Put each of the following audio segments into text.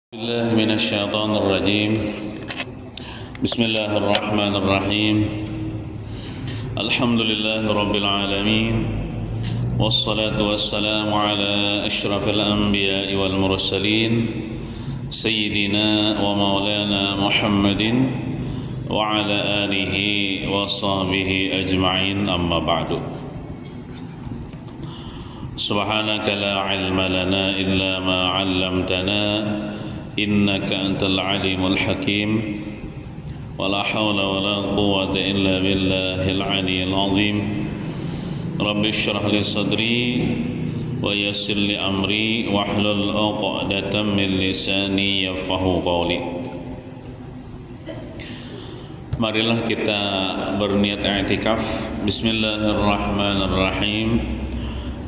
بالله من الشيطان الرجيم. بسم الله الرحمن الرحيم. الحمد لله رب العالمين، والصلاة والسلام على أشرف الأنبياء والمرسلين سيدنا ومولانا محمد وعلى آله وصحبه أجمعين، أما بعد. سبحانك لا علم لنا إلا ما علمتنا إنك أنت العليم الحكيم، ولا حول ولا قوة إلا بالله العلي العظيم. رب اشرح لي صدري ويسر لي أمري واحلل عقدة من لساني يفقهوا قولي. Marilah kita berniat i'tikaf. Bismillahirrahmanirrahim.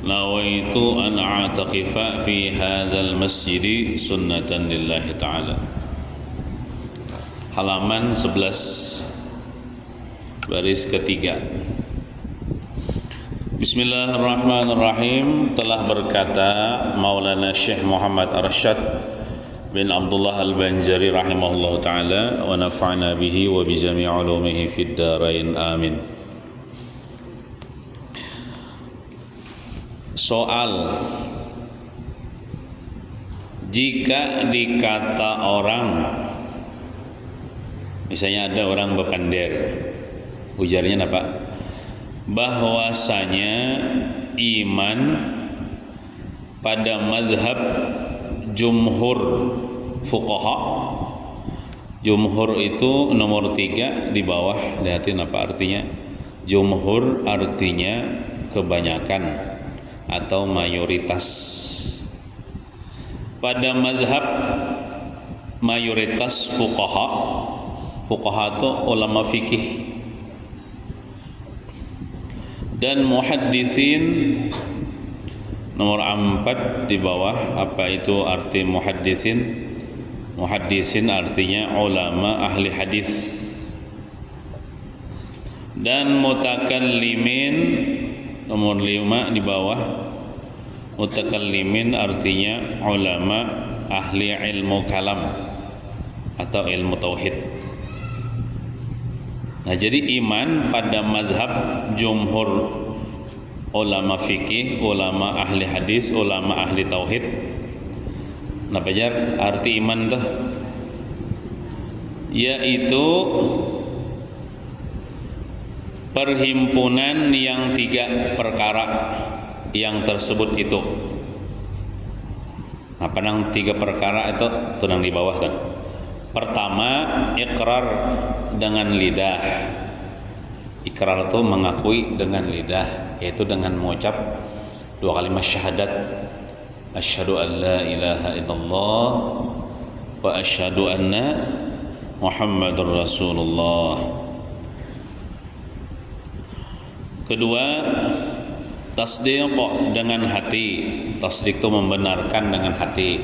Nawaitu an a'taqifa fi hadzal masjid sunnatan lillahi ta'ala. Halaman 11 baris ketiga. Bismillahirrahmanirrahim. Telah berkata Maulana Syekh Muhammad Arsyad bin Abdullah Al-Banjari rahimahullah ta'ala, wa nafa'na bihi wa bi jami' ulumihi fid darain amin. Soal, jika dikata orang, misalnya ada orang bepander, ujarnya apa? Bahwasanya iman pada mazhab jumhur fuqaha. Jumhur itu nomor 3 di bawah, lihatin apa artinya. Jumhur artinya kebanyakan atau mayoritas. Pada mazhab mayoritas fuqaha, fuqaha itu ulama fikih dan muhadditsin nomor 4 di bawah. Apa itu arti muhadditsin? Muhadditsin artinya ulama ahli hadis. Dan mutakallimin nomor 5 di bawah. Mutakallimin artinya ulama ahli ilmu kalam atau ilmu tauhid. Nah, jadi iman pada mazhab jumhur ulama fikih, ulama ahli hadis, ulama ahli tauhid. Nah, pajar arti iman tuh yaitu perhimpunan yang 3 perkara yang tersebut itu. Nah, panang 3 perkara itu tunang di bawah kan. Pertama, ikrar dengan lidah. Ikrar itu mengakui dengan lidah, yaitu dengan mengucap 2 kalimat syahadat. Asyhadu an la ilaha illallah wa asyhadu anna Muhammadur Rasulullah. Kedua, tasdiq dengan hati. Tasdiq itu membenarkan dengan hati,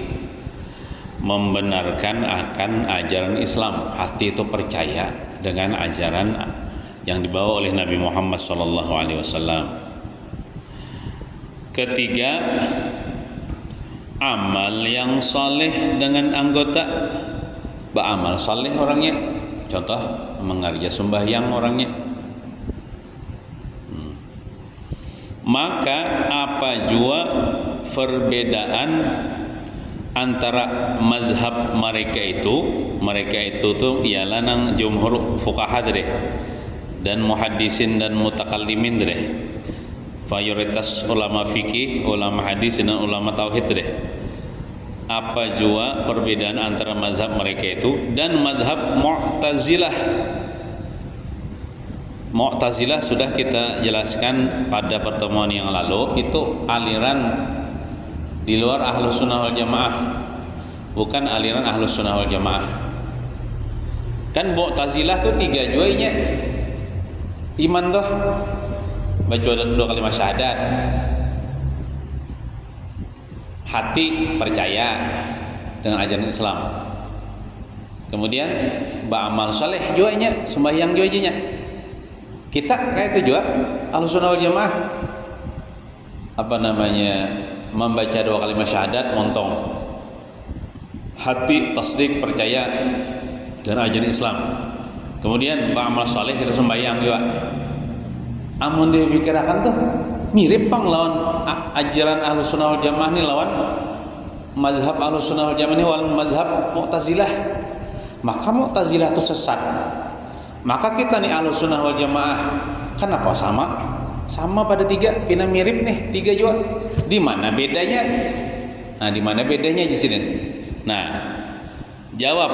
membenarkan akan ajaran Islam. Hati itu percaya dengan ajaran yang dibawa oleh Nabi Muhammad SAW. Ketiga, amal yang saleh dengan anggota. Beramal saleh orangnya, contoh mengerja sembahyang orangnya. Maka apa jua perbedaan antara mazhab mereka itu tuh ialah nang jumhur fuqaha deh, dan muhaddisin dan mutakallimin deh, mayoritas ulama fikih, ulama hadis dan ulama tauhid deh. Apa jua perbedaan antara mazhab mereka itu dan mazhab Mu'tazilah. Mu'tazilah sudah kita jelaskan pada pertemuan yang lalu, itu aliran di luar Ahlus Sunnah wal Jamaah, bukan aliran Ahlus Sunnah wal Jamaah. Kan Mu'tazilah tuh 3 juainya iman tuh, baca 2 kalimat syahadat, hati percaya dengan ajaran Islam, kemudian beramal saleh juainya, sembahyang juainya. Kita kayak itu juga Ahlus Sunnah wal Jamaah, apa namanya, membaca 2 kalimat syahadat montong, hati tasdik percaya dengan ajaran Islam. Kemudian ba'amal saleh kita sembahyang juga. Amun dipikirakan tuh mirip pang lawan ajaran Ahlus Sunnah wal Jamaah nih, lawan mazhab Ahlus Sunnah wal Jamaah nih wal mazhab Mu'tazilah. Maka Mu'tazilah itu sesat. Maka kita nih Ahlus Sunnah wal Jamaah kenapa sama? Sama pada tiga, pina mirip nih tiga juga. Di mana bedanya? Nah, di mana bedanya di sini? Nah, jawab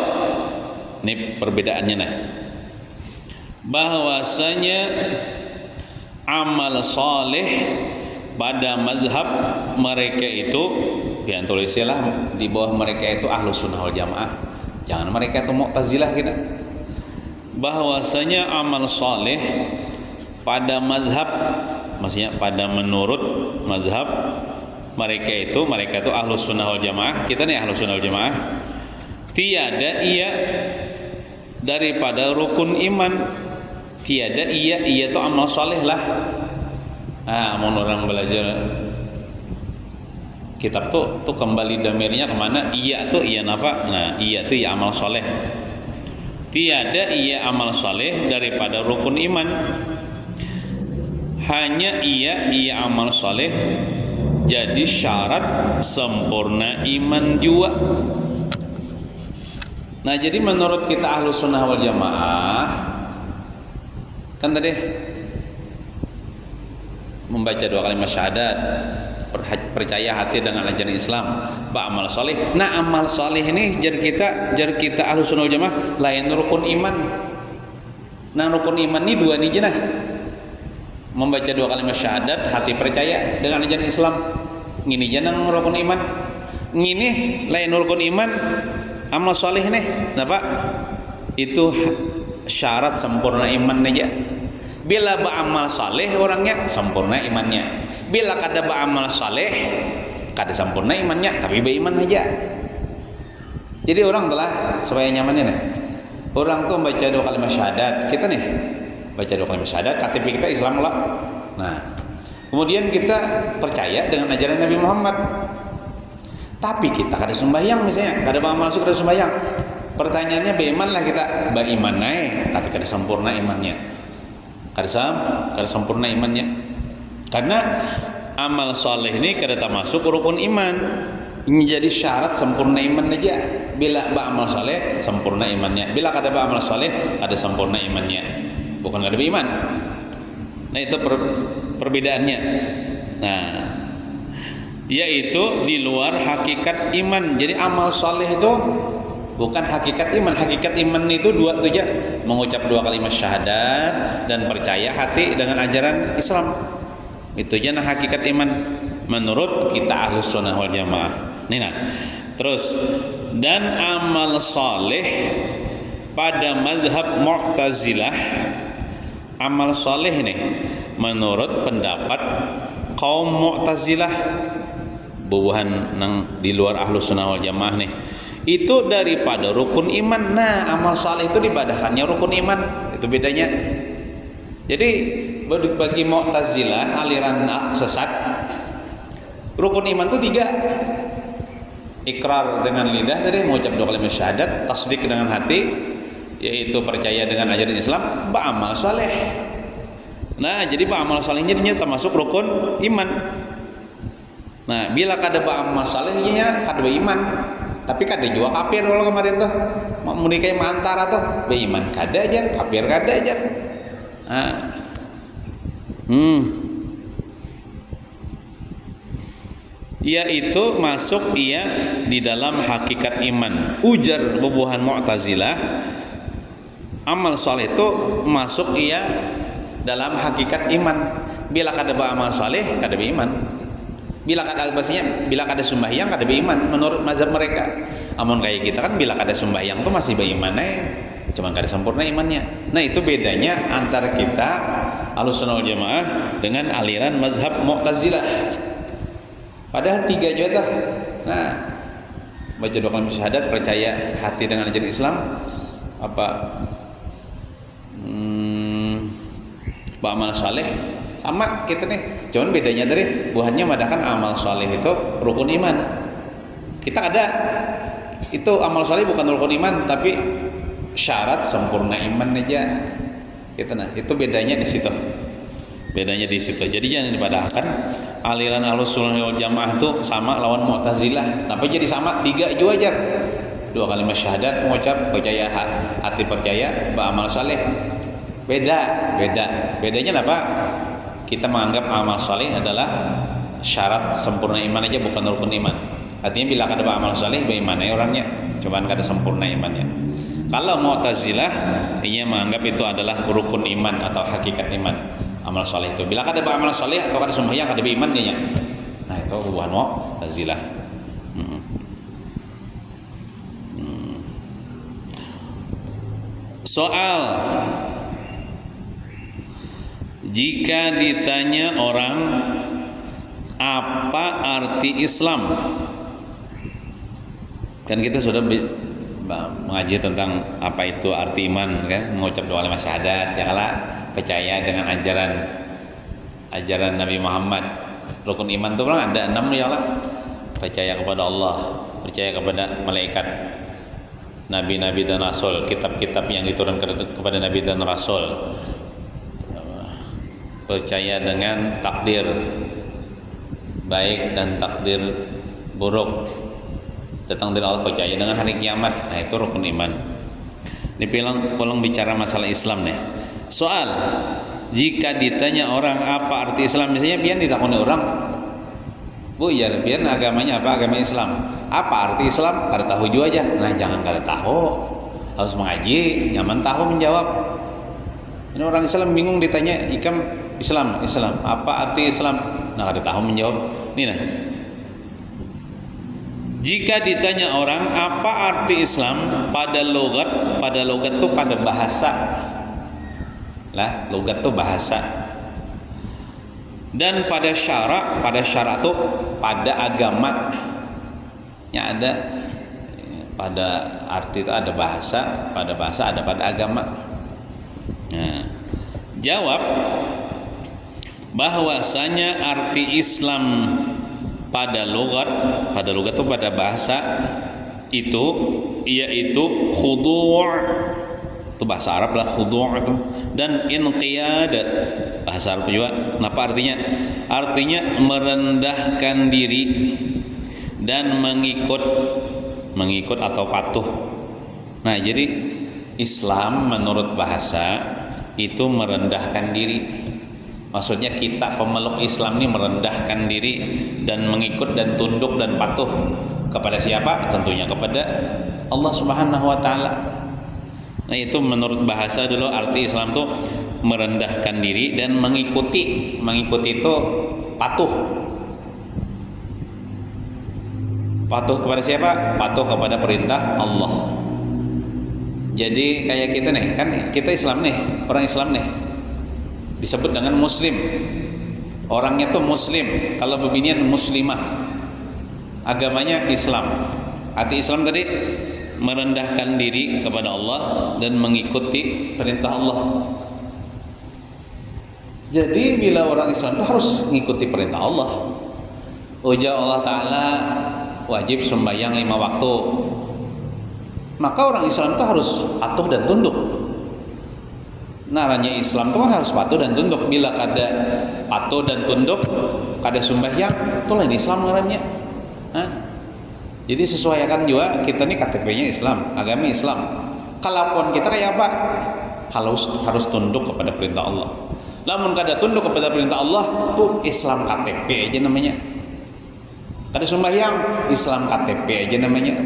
nih perbedaannya nah. Bahwasanya amal saleh pada mazhab mereka itu, yang tulislah di bawah mereka itu Ahlus Sunnah wal Jamaah. Jangan mereka itu Mu'tazilah kita. Bahwasanya amal saleh pada mazhab, maksudnya pada menurut mazhab mereka itu Ahlus Sunnah wal Jamaah. Kita nih Ahlus Sunnah wal Jamaah. Tiada ia daripada rukun iman. Tiada iya itu amal saleh lah. Mau orang belajar kitab tuh kembali damirnya kemana? Iya tuh iya apa? Nah, iya tuh iya amal saleh. Tiada iya amal saleh daripada rukun iman. Hanya iya amal saleh jadi syarat sempurna iman juga. Nah, jadi menurut kita Ahlus Sunnah wal Jamaah kan tadi membaca 2 kalimat syahadat, percaya hati dengan ajaran Islam, ba'amal saleh. Nah, amal saleh ini jar kita Ahlus Sunnah wal Jamaah lain rukun iman. Nah, rukun iman ini dua nih jenah. Membaca 2 kalimat syahadat, hati percaya dengan ajaran Islam. Ngini jenang rukun iman. Ngini lain rukun iman, amal saleh nih. Kenapa? Itu syarat sempurna iman aja. Bila ba'amal saleh orangnya sempurna imannya. Bila kada ba'amal saleh kada sempurna imannya, tapi beriman aja. Jadi orang telah supaya nyamannya nih. Orang tuh baca 2 kalimat syahadat, kita nih baca 2 kalimat syahadat, KTP kita Islam lah. Nah, kemudian kita percaya dengan ajaran Nabi Muhammad. Tapi kita kada sembahyang misalnya, kada ba'amal saleh, kada sembahyang. Pertanyaannya beriman lah kita, beriman naik, tapi kada sempurna imannya. Kada sempurna imannya. Karena amal saleh ini kada termasuk rukun iman. Ini jadi syarat sempurna iman aja. Bila ba'amal saleh sempurna imannya. Bila kada ba'amal saleh kada sempurna imannya. Bukan kada beriman. Nah, itu perbedaannya. Nah, yaitu di luar hakikat iman. Jadi amal saleh itu bukan hakikat iman. Hakikat iman itu dua tuh aja, mengucap 2 kalimat syahadat dan percaya hati dengan ajaran Islam. Itu aja nah hakikat iman menurut kita Ahlus Sunnah wal Jamaah. Nih nah. Terus dan amal saleh pada mazhab Mu'tazilah, amal saleh nih menurut pendapat kaum Mu'tazilah, bubuhan nang di luar Ahlus Sunnah wal Jamaah nih, itu daripada rukun iman. Nah, amal saleh itu dibadahkannya rukun iman. Itu bedanya. Jadi bagi Mu'tazilah aliran sesat, rukun iman itu 3. Ikrar dengan lidah tadi, mengucap 2 kalimat syahadat, tasdik dengan hati, yaitu percaya dengan ajaran Islam, ba'amal saleh. Nah, jadi ba'amal salehnya termasuk rukun iman. Nah, bila kada ba'amal salehnya kada beriman. Tapi kada juga kafir kalau kemarin tuh mau menikah antara tuh beriman kada aja, kafir kada aja. Yaitu masuk ia di dalam hakikat iman. Ujar bubuhan Mu'tazilah, amal saleh itu masuk ia dalam hakikat iman. Bila kada beramal saleh kada beriman. Bila kada sembahyang kada beriman menurut mazhab mereka. Amun kayak kita kan bila kada sembahyang tuh masih beriman cuman kada sempurna imannya. Nah, itu bedanya antara kita Ahlus Sunnah wal Jamaah dengan aliran mazhab Mu'tazilah. Padahal 3 juga tuh. Nah, baca 2 kalimat syahadat, percaya hati dengan ajaran Islam, beramal saleh sama kita nih. Cuman bedanya tadi buahnya madahkan amal saleh itu rukun iman. Kita itu amal soleh bukan rukun iman, tapi syarat sempurna iman aja. Gitu nah, itu bedanya di situ. Bedanya di situ. Jadi jangan dipadahkan aliran Ahlussunnah wal Jamaah itu sama lawan Mu'tazilah. Kenapa jadi sama? 3 itu wajar. 2 kalimat syahadat mengucap percaya, hati percaya, beramal saleh. Bedanya apa? Kita menganggap amal saleh adalah syarat sempurna iman aja, bukan rukun iman. Artinya bila kada beramal saleh bagaimana orangnya? Cobaan kada sempurna imannya. Kalau Mu'tazilah ia menganggap itu adalah rukun iman atau hakikat iman. Amal soleh itu bila kada beramal soleh atau kada sembahyang kada beriman dia. Nah itu hubungan Mu'tazilah. Soal, jika ditanya orang apa arti Islam, kan kita sudah mengaji tentang apa itu arti iman kan, mengucap 2 kalimat syahadat, ya kalah, percaya dengan ajaran Nabi Muhammad. Rukun iman itu kan ada 6 ya lah. Percaya kepada Allah, percaya kepada malaikat, nabi-nabi dan rasul, kitab-kitab yang diturunkan kepada nabi dan rasul, percaya dengan takdir baik dan takdir buruk datang dari Allah, percaya dengan hari kiamat. Nah itu rukun iman. Ini pulang bicara masalah Islam nih. Soal, jika ditanya orang apa arti Islam, misalnya pian ditakoni orang, bu ya pian agamanya apa, agama Islam, apa arti Islam, kada tahu juga aja. Nah jangan kada tahu, harus mengaji, nyaman tahu menjawab. Ini orang Islam bingung ditanya ikam Islam apa arti Islam, nah kada tahu menjawab. Ini nah, jika ditanya orang apa arti Islam pada logat tuh pada bahasa lah, logat tuh bahasa, dan pada syara tuh pada agama ya, ada pada arti itu ada bahasa, pada bahasa ada pada agama. Nah, jawab bahwasanya arti Islam pada logat itu pada bahasa itu yaitu khudu', itu bahasa Arab lah khudu' itu, dan inqiyad bahasa Arab juga. Apa artinya? Artinya merendahkan diri dan mengikut atau patuh. Nah, jadi Islam menurut bahasa itu merendahkan diri. Maksudnya kita pemeluk Islam ini merendahkan diri dan mengikut dan tunduk dan patuh kepada siapa? Tentunya kepada Allah Subhanahu wa taala. Nah, itu menurut bahasa dulu arti Islam itu merendahkan diri dan mengikuti. Mengikuti itu patuh. Patuh kepada siapa? Patuh kepada perintah Allah. Jadi kayak kita nih, kan kita Islam nih, orang Islam nih, disebut dengan muslim. Orangnya tuh muslim, kalau bebinian muslimah, agamanya Islam. Arti Islam tadi merendahkan diri kepada Allah dan mengikuti perintah Allah. Jadi bila orang Islam itu harus mengikuti perintah Allah. Ujar Allah Ta'ala wajib sembahyang 5 waktu, maka orang Islam itu harus patuh dan tunduk. Naranya Islam itu kan harus patuh dan tunduk. Bila kada patuh dan tunduk, kada sembahyang, itu lain Islam ngarannya. Jadi sesuaikan juga kita nih KTP-nya Islam, agama Islam. Kalaupun kita kayak apa? Harus tunduk kepada perintah Allah. Namun kada tunduk kepada perintah Allah, tuh Islam KTP aja namanya. Kada sembahyang, Islam KTP aja namanya.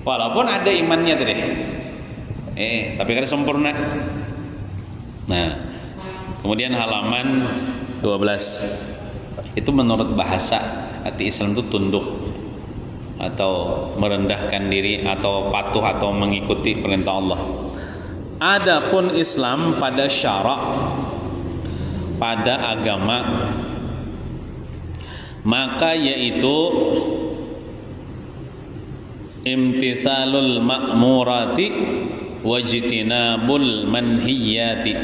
Walaupun ada imannya tadi. Tapi kada sempurna. Nah, kemudian halaman 12. Itu menurut bahasa arti Islam itu tunduk atau merendahkan diri atau patuh atau mengikuti perintah Allah. Adapun Islam pada syarak, pada agama, maka yaitu imtisalul ma'murati wajtinabul manhiyati.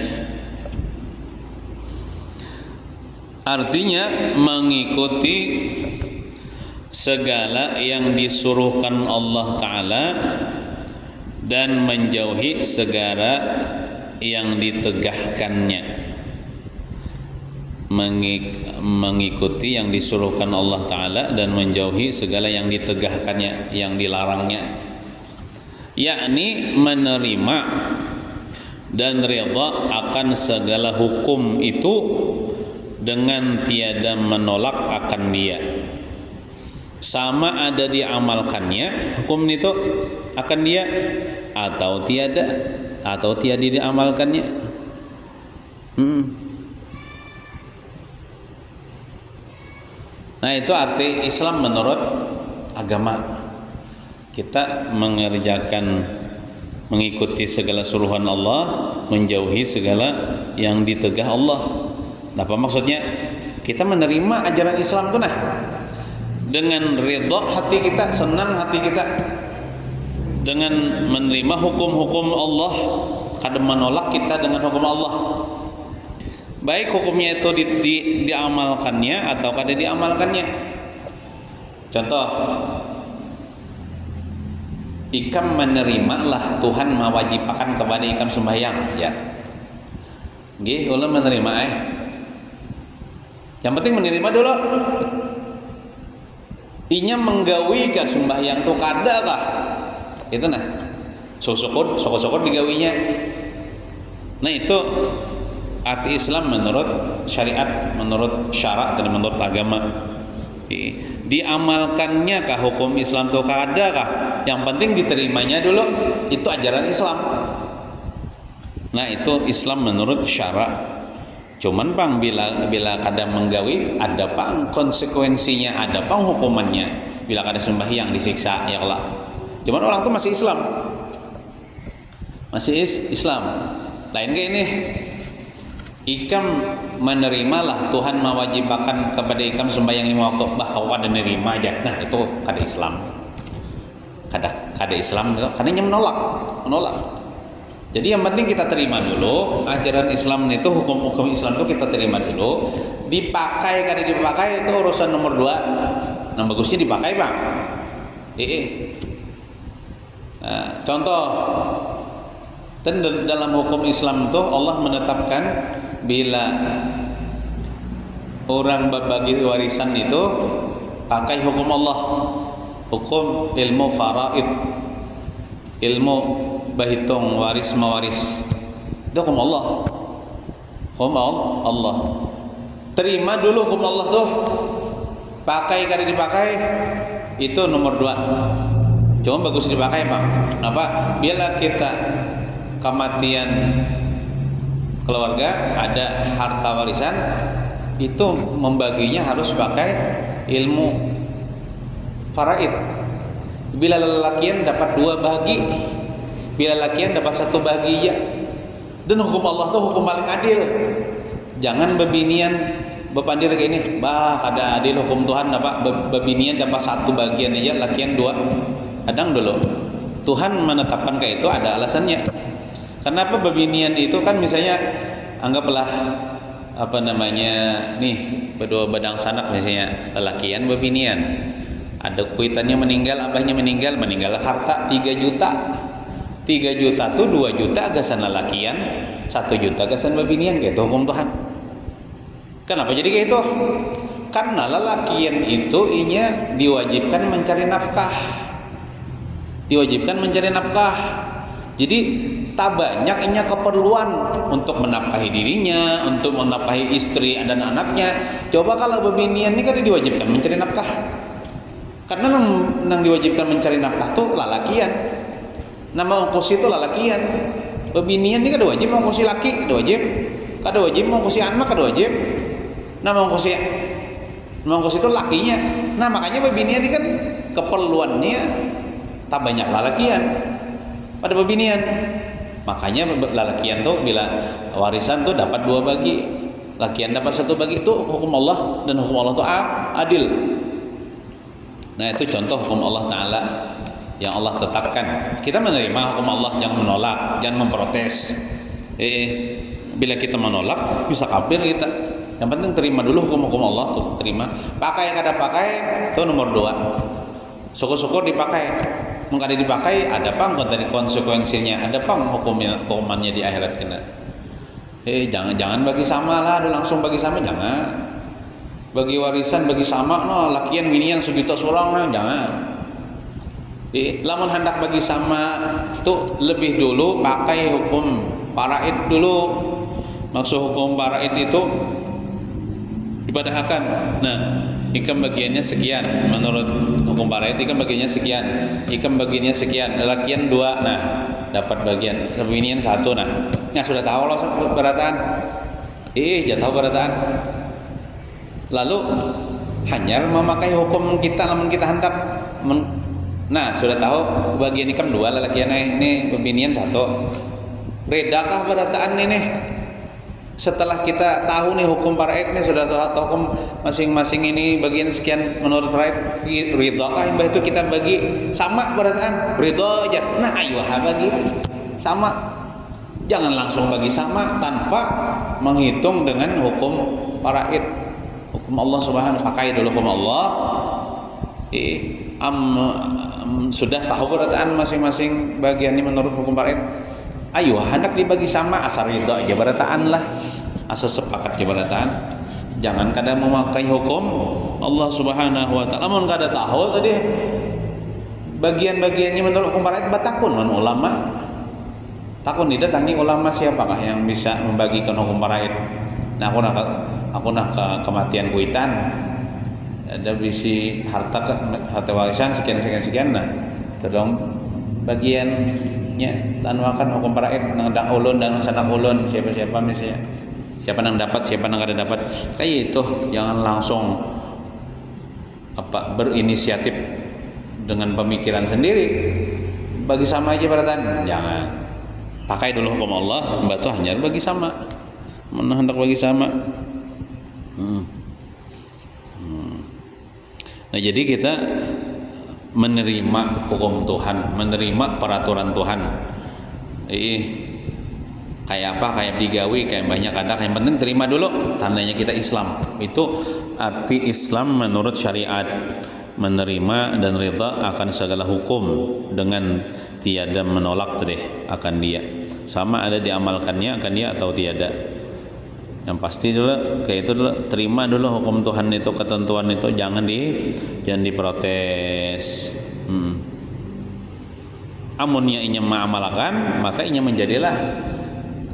Artinya mengikuti segala yang disuruhkan Allah Ta'ala dan menjauhi segala yang ditegahkannya. Mengikuti yang disuruhkan Allah Ta'ala dan menjauhi segala yang ditegahkannya, yang dilarangnya, yakni menerima dan ridha akan segala hukum itu dengan tiada menolak akan dia, sama ada diamalkannya hukum itu akan dia atau tiada diamalkannya. Nah, itu arti Islam menurut agama. Kita mengikuti segala suruhan Allah, menjauhi segala yang ditegah Allah. Apa maksudnya? Kita menerima ajaran Islam itu dengan ridha hati kita, senang hati kita dengan menerima hukum-hukum Allah, kadang menolak kita dengan hukum Allah. Baik hukumnya itu diamalkannya atau kada diamalkannya. Contoh, ikam menerimalah Tuhan mewajibkan kepada ikam sembahyang, ya. Nggih, ulun menerima Yang penting menerima dulu. Inya menggawi ka sembahyang tuh kada kah? Itu syukur digawinya. Nah, itu arti Islam menurut syariat, menurut syarak dan menurut agama. Diamalkannya kah hukum Islam itu kada kah? Yang penting diterimanya dulu, itu ajaran Islam. Nah, itu Islam menurut syarak. Cuman bang bila kada menggawi, ada pang konsekuensinya, ada pang hukumannya. Bila kada sembahyang disiksa, ya Allah. Cuman orang itu masih Islam, Islam. Lain kayak ini. Ikam menerimalah Tuhan mewajibkan kepada ikam sembahyang 5 waktu, kau kada nerima aja. Nah, itu kada Islam. Kada Islam, kadanya menolak. Jadi yang penting kita terima dulu ajaran Islam itu, hukum-hukum Islam itu kita terima dulu. Dipakai kada dipakai itu urusan nomor 2. Nah, bagusnya dipakai, Bang. Contoh, dalam hukum Islam itu Allah menetapkan bila orang berbagi warisan itu pakai hukum Allah, hukum ilmu faraid, ilmu berhitung waris mewaris, itu hukum Allah. Terima dulu hukum Allah tuh, pakai kada dipakai itu nomor 2. Cuma bagus dipakai, Bang. Kenapa? Bila kita kematian keluarga, ada harta warisan, itu membaginya harus pakai ilmu faraid. Bila lelakian dapat 2 bagi, bila lakian dapat 1 bagi, ya. Dan hukum Allah itu hukum paling adil. Jangan bebinian bepandir kayak ini, kada adil hukum Tuhan, bebinian dapat 1 bagian aja, lakian 2. Kadang dulu Tuhan menetapkan kayak itu ada alasannya. Kenapa bebinian itu kan, misalnya anggaplah nih berdua badang sanak, misalnya lelakian bebinian, ada kuitannya meninggal, abahnya meninggal harta 3 juta. 3 juta tuh 2 juta agasan lelakian, 1 juta agasan bebinian, kayak itu hukum Tuhan. Kenapa jadi kayak itu? Karena lelakian itu inya diwajibkan mencari nafkah. Jadi tak banyak inya keperluan untuk menafkahi dirinya, untuk menafkahi istri dan anaknya. Coba kalau bebinian ini kan diwajibkan mencari nafkah. Karena yang diwajibkan mencari nafkah tuh lalakian. Nama ongkos itu lalakian. Bebinian ini kada wajib ongkosi laki, kada wajib. Kada wajib ongkosi anak, kada wajib. Nama ongkos itu lakinya. Nah, makanya bebinian ini kan keperluannya tak banyak lalakian pada bebinian. Makanya lalakian tuh bila warisan tuh dapat 2 bagi, lakian dapat 1 bagi, itu hukum Allah, dan hukum Allah tuh adil. Nah, itu contoh hukum Allah Ta'ala yang Allah tetapkan. Kita menerima hukum Allah, jangan menolak, jangan memprotes. Bila kita menolak bisa kafir kita. Yang penting terima dulu hukum-hukum Allah tuh, terima. Pakai kada pakai itu nomor 2. Syukur-syukur dipakai. Mun kada dipakai ada pang tadi konsekuensinya, ada pang hukumannya di akhirat kena. Jangan bagi sama lah, langsung bagi sama jangan. Bagi warisan bagi sama no, lakian binian sejuta surang nah, jangan. Lamun hendak bagi sama tuh lebih dulu pakai hukum faraid dulu. Maksud hukum faraid itu dipadahkan. Nah, ikam bagiannya sekian menurut hukum faraid, ikam bagiannya sekian, ikam bagiannya sekian, lakian 2, nah dapat bagian, binian 1, nah sudah tahu loh berataan. Jangan tahu berataan. Lalu hanya memakai hukum kita namun kita hendak nah sudah tahu bagian ikam 2, lelakian ini binian 1. Redakah berataan ini setelah kita tahu nih hukum faraid ini, sudah tahu hukum masing-masing ini bagian sekian menurut faraid, ridakah yang itu kita bagi sama berataan? Ridha aja. Nah ayo bagi sama. Jangan langsung bagi sama tanpa menghitung dengan hukum faraid. Hukum Allah Subhanahu, pakai dulu hukum Allah. Sudah tahu berataan masing-masing bagiannya menurut hukum faraid. Ayo hendak dibagi sama, asal ridha aja berataan lah, asal sepakat aja berataan. Jangan kada memakai hukum Allah Subhanahu wa taala. Mun kada tahu tadi bagian-bagiannya menurut hukum faraid batakun man ulama. Takun didatangi ulama siapakah yang bisa membagikan hukum faraid. Nah aku nak ke kematian kuitan ada bisi harta warisan sekian nah tolong bagiannya tanuakan hukum faraid nang ulun dan sanak ulun siapa misalnya siapa nang dapat siapa nang kada dapat kayak itu. Jangan langsung berinisiatif dengan pemikiran sendiri bagi sama aja berataan. Jangan, pakai dulu hukum Allah, mbak tuh hanya bagi sama, mana hendak bagi sama. Nah jadi kita menerima hukum Tuhan, menerima peraturan Tuhan. Kayak apa, kayak digawi, kayak banyak ada, yang penting terima dulu. Tandanya kita Islam. Itu arti Islam menurut syariat, menerima dan ridha akan segala hukum dengan tiada menolak akan dia. Sama ada diamalkannya akan dia atau tiada. Yang pasti dulu kayak itu dulu, terima dulu hukum Tuhan itu, ketentuan itu, jangan diprotes. Amunnya inya mengamalkan, maka inya menjadilah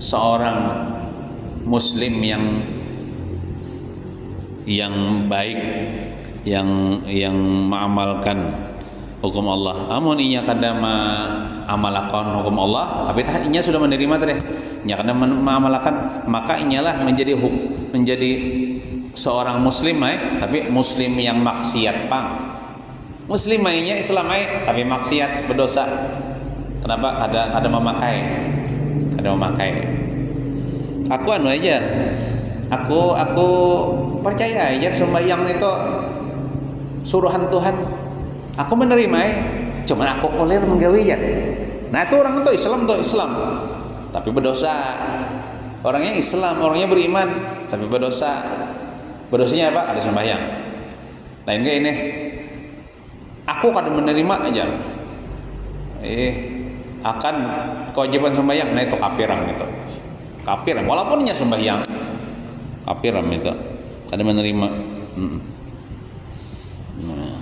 seorang muslim yang baik, yang mengamalkan hukum Allah. Amun inya kada mengamalkan hukum Allah, tapi inya sudah menerima inya kada mengamalkan, maka inyalah menjadi seorang muslim tapi muslim yang maksiat muslim inya Islam tapi maksiat, berdosa. Kenapa? Kada memakai. Aku aja. Aku percaya aja sembahyang itu suruhan Tuhan. Aku menerima cuman aku kolir menggawinya. Nah itu orang itu Islam tapi berdosa. Orangnya Islam, orangnya beriman tapi berdosa. Berdosanya apa? Ada sembahyang. Lain gak ini? Aku kadang menerima aja. Akan kewajiban sembahyang, nah itu kafiran itu. Kafiran walaupun nya sembahyang. Kafiran itu. Kadang menerima. Nah.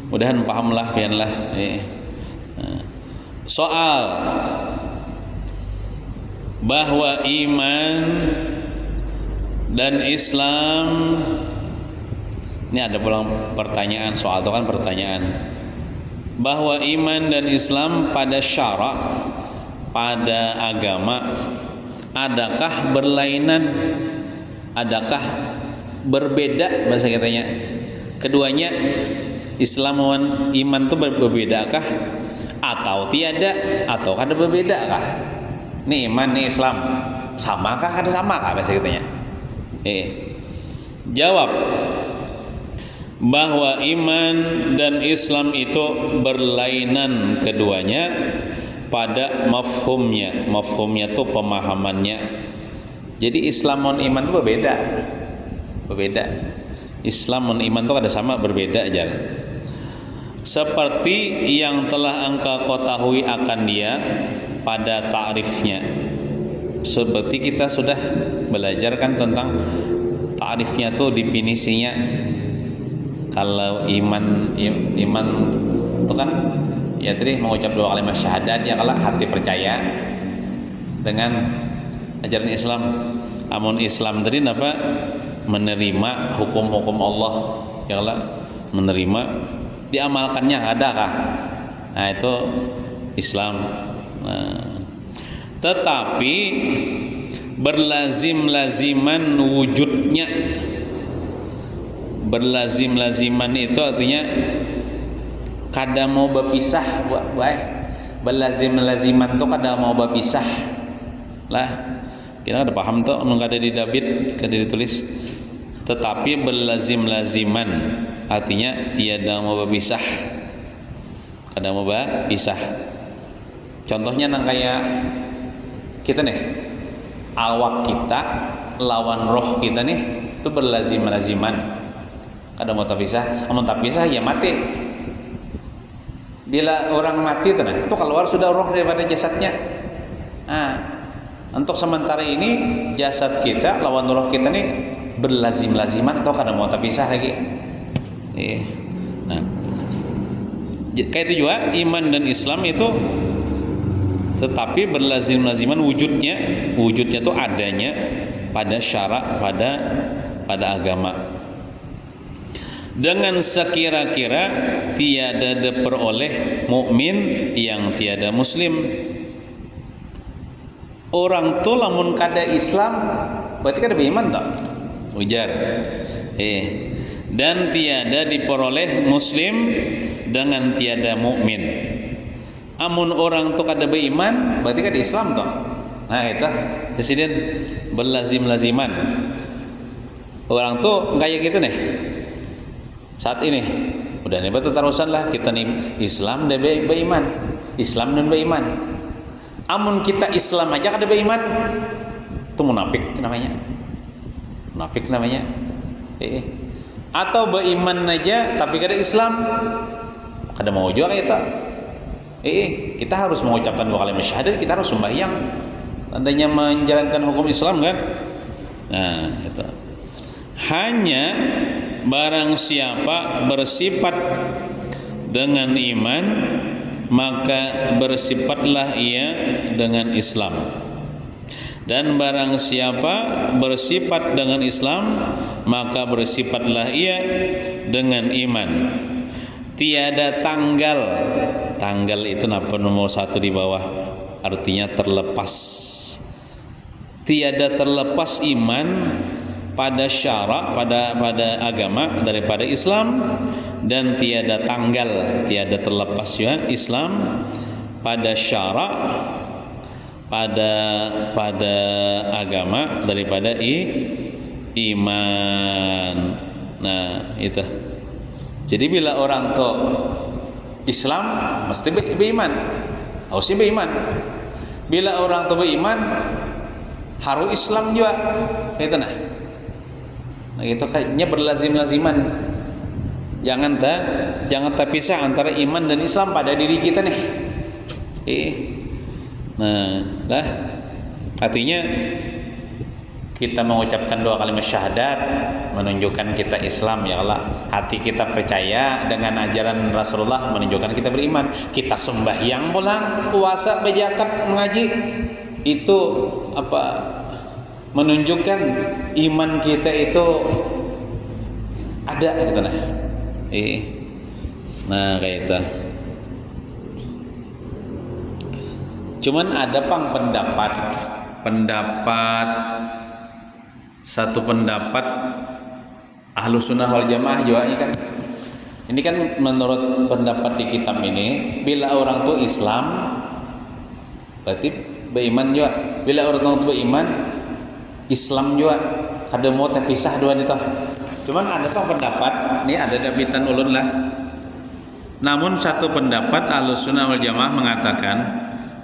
Mudahan pahamlah pianlah. Soal bahwa iman dan Islam, ini ada pulang pertanyaan, soal itu kan pertanyaan, bahwa iman dan Islam pada syarak, pada agama, adakah berlainan, adakah berbeda bahasa katanya? Keduanya Islam dan iman itu berbedakah atau tiada, atau ada berbedakah? Nih iman, nih Islam, samakah, ada samakah bahasa katanya? Jawab bahwa iman dan Islam itu berlainan keduanya pada mafhumnya. Mafhumnya itu pemahamannya. Jadi Islam dan iman itu berbeda. Islam dan iman itu ada sama, berbeda aja. Seperti yang telah engkau ketahui akan dia pada ta'rifnya. Seperti kita sudah belajar kan tentang ta'rifnya tuh, definisinya. Kalau iman itu kan ya tadi mengucap 2 kalimat syahadat, ya kalau hati percaya dengan ajaran Islam. Amun Islam tadi apa? Menerima hukum-hukum Allah, ya Allah, menerima, diamalkannya adakah? Nah itu Islam. Nah, tetapi berlazim-laziman wujudnya. Berlazim-laziman itu artinya kada mau berpisah, berlazim-laziman itu kada mau berpisah lah. Kita ada paham tuh, kada di David, kada ditulis. Tetapi berlazim-laziman artinya tiada mau berpisah, kada mau berpisah. Contohnya nang kayak kita nih, awak kita lawan roh kita nih itu berlazim-laziman, kada mau terpisah. Amun terpisah ya mati. Bila orang mati itu keluar sudah roh daripada jasadnya. Nah, untuk sementara ini jasad kita lawan roh kita nih berlazim-laziman atau kadang mau terpisah lagi. Nah, kayak itu juga iman dan Islam itu, tetapi berlazim-laziman wujudnya tuh adanya pada syarak, pada agama. Dengan sekira-kira tiada diperoleh mukmin yang tiada muslim. Orang tuh lamun kada Islam berarti kada beriman tak? Ujar. Dan tiada diperoleh muslim dengan tiada mukmin. Amun orang tuh kada beriman berarti kada Islam tak? Nah itu presiden berlazim-laziman. Orang tuh kayak gitu nih. Saat ini udah nih terusan lah kita nih Islam dan beriman, Islam dan beriman. Amun kita Islam aja kada beriman, itu munafik namanya. Atau beriman aja tapi kada Islam, kada mau juga kita. Kita harus mengucapkan 2 kalimat syahadat, kita harus sembahyang, tandanya menjalankan hukum Islam kan. Nah itu. Hanya barang siapa bersifat dengan iman, maka bersifatlah ia dengan Islam. Dan barang siapa bersifat dengan Islam, maka bersifatlah ia dengan iman. Tiada tanggal. Tanggal itu napa nomor 1 di bawah, artinya terlepas. Tiada terlepas iman pada syarak, pada agama daripada Islam, dan tiada tanggal, tiada terlepas ya Islam pada syarak, pada agama daripada iman. Nah itu. Jadi bila orang tuh Islam mesti beriman, harusnya beriman. Bila orang tuh beriman harus Islam juga, itu nah. Nah, itu kayaknya berlazim-laziman. Jangan terpisah antara iman dan Islam pada diri kita nih. Nah, lah artinya kita mengucapkan 2 kalimat syahadat menunjukkan kita Islam, ya Allah. Hati kita percaya dengan ajaran Rasulullah menunjukkan kita beriman. Kita sembahyang pulang, puasa, berzakat, mengaji, itu apa? Menunjukkan iman kita itu ada gitu nah. Nah kayak itu. Cuman ada satu pendapat Ahlus Sunnah wal Jamaah juga ini kan. Ini kan menurut pendapat di kitab ini, bila orang tuh Islam berarti beriman juga. Bila orang tuh beriman Islam juga, kada mau terpisah dua itu. Cuman ada pendapat, ini ada dabitan ulun lah. Namun satu pendapat Ahlus Sunnah wal Jamaah mengatakan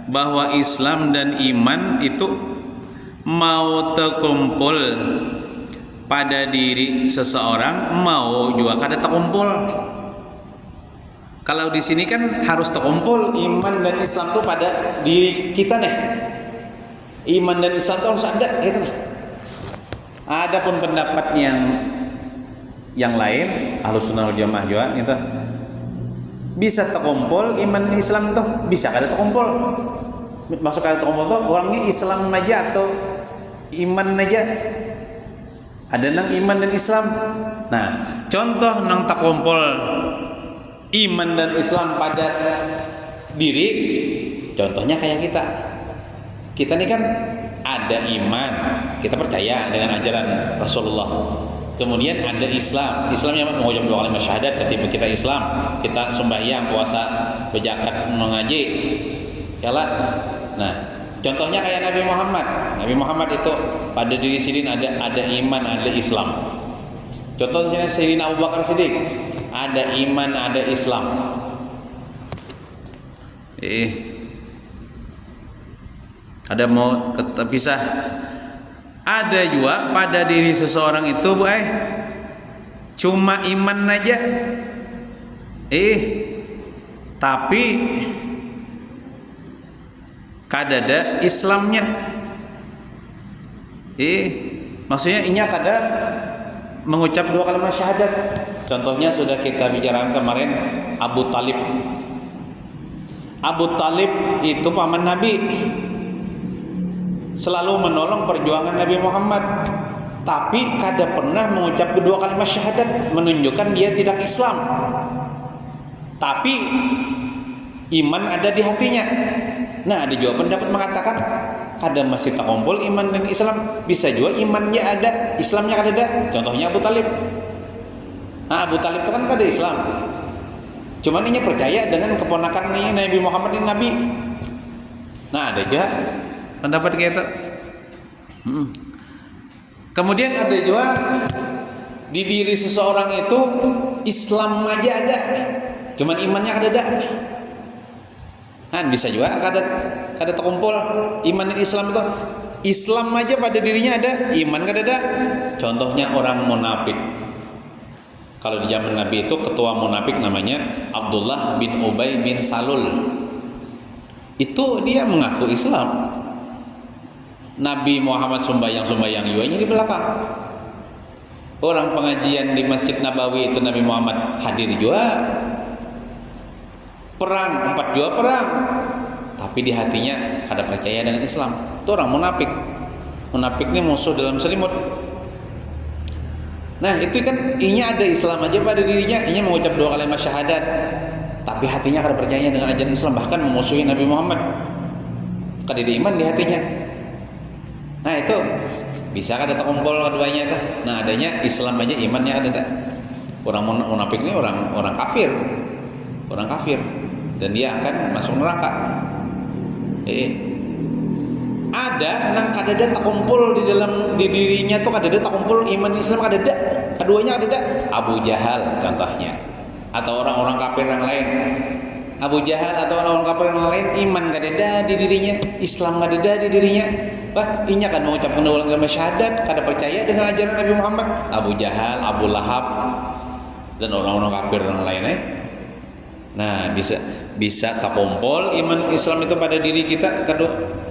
bahwa Islam dan iman itu mau terkumpul pada diri seseorang, mau juga kada terkumpul. Kalau di sini kan harus terkumpul iman dan Islam itu pada diri kita nih. Iman dan Islam itu harus ada gitu nah. Adapun pendapat yang lain, Ahlussunnah wal Jamaah juga gitu. Bisa terkumpul iman dan Islam tuh, bisa kada terkumpul. Maksud kada terkumpul tuh orangnya Islam aja atau iman aja. Ada nang iman dan Islam. Nah, contoh nang terkumpul iman dan Islam pada diri, contohnya kayak kita. Kita ini kan ada iman, kita percaya dengan ajaran Rasulullah. Kemudian ada Islam. Islam yang mengucap 2 kalimat syahadat ketika kita Islam, kita sembahyang, puasa, berzakat, mengaji. Yalah. Nah, contohnya kayak Nabi Muhammad. Nabi Muhammad itu pada diri sini ada iman, ada Islam. Contoh sini Sayyidina Abu Bakar Siddiq, ada iman, ada Islam. Ada mau terpisah. Ada juga pada diri seseorang itu cuma iman aja. Tapi kadada Islamnya. Maksudnya inya kada mengucap 2 kalimat syahadat. Contohnya sudah kita bicarakan kemarin, Abu Talib. Abu Talib itu paman Nabi, selalu menolong perjuangan Nabi Muhammad, tapi kada pernah mengucap 2 kalimat syahadat, menunjukkan dia tidak Islam. Tapi iman ada di hatinya. Nah, ada juga pendapat mengatakan kada masih terkumpul iman dan Islam, bisa juga imannya ada, Islamnya kada ada. Contohnya Abu Talib. Nah, Abu Talib itu kan kada Islam, cuman ini percaya dengan keponakan ini Nabi Muhammad ini Nabi. Nah, ada juga pendapat kayak itu. Kemudian ada juga di diri seseorang itu Islam aja ada, cuman imannya kada ada. Nah, bisa juga kada terkumpul iman dan Islam itu. Islam aja pada dirinya ada, iman kada ada. Contohnya orang munafik. Kalau di zaman Nabi itu ketua munafik namanya Abdullah bin Ubay bin Salul. Itu dia mengaku Islam. Nabi Muhammad sembahyang yuanya di belakang. Orang pengajian di Masjid Nabawi itu Nabi Muhammad hadir juga. Perang, 4 juga perang. Tapi di hatinya kada percaya dengan Islam. Itu orang munafik. Munafik ini musuh dalam selimut. Nah, itu kan inya ada Islam aja pada dirinya, inya mengucap 2 kalimat syahadat, tapi hatinya kada percaya dengan ajaran Islam, bahkan memusuhi Nabi Muhammad. Kada ada iman di hatinya. Nah, itu bisa kada terkumpul keduanya itu. Nah, adanya Islam aja, imannya ada. Orang munafik ini orang kafir. Orang kafir dan dia akan masuk neraka. Ada nang kadada terkumpul di dirinya tuh kadada terkumpul iman Islam kadada, keduanya kadada. Abu Jahal contohnya, atau orang-orang kafir yang lain. Abu Jahal atau orang-orang kafir yang lain iman kadada di dirinya, Islam kadada di dirinya. Inya kan mengucapkan 2 kalimat syahadat, kada percaya dengan ajaran Nabi Muhammad. Abu Jahal, Abu Lahab dan orang-orang kafir yang lain. Nah, bisa terkumpul iman Islam itu pada diri kita.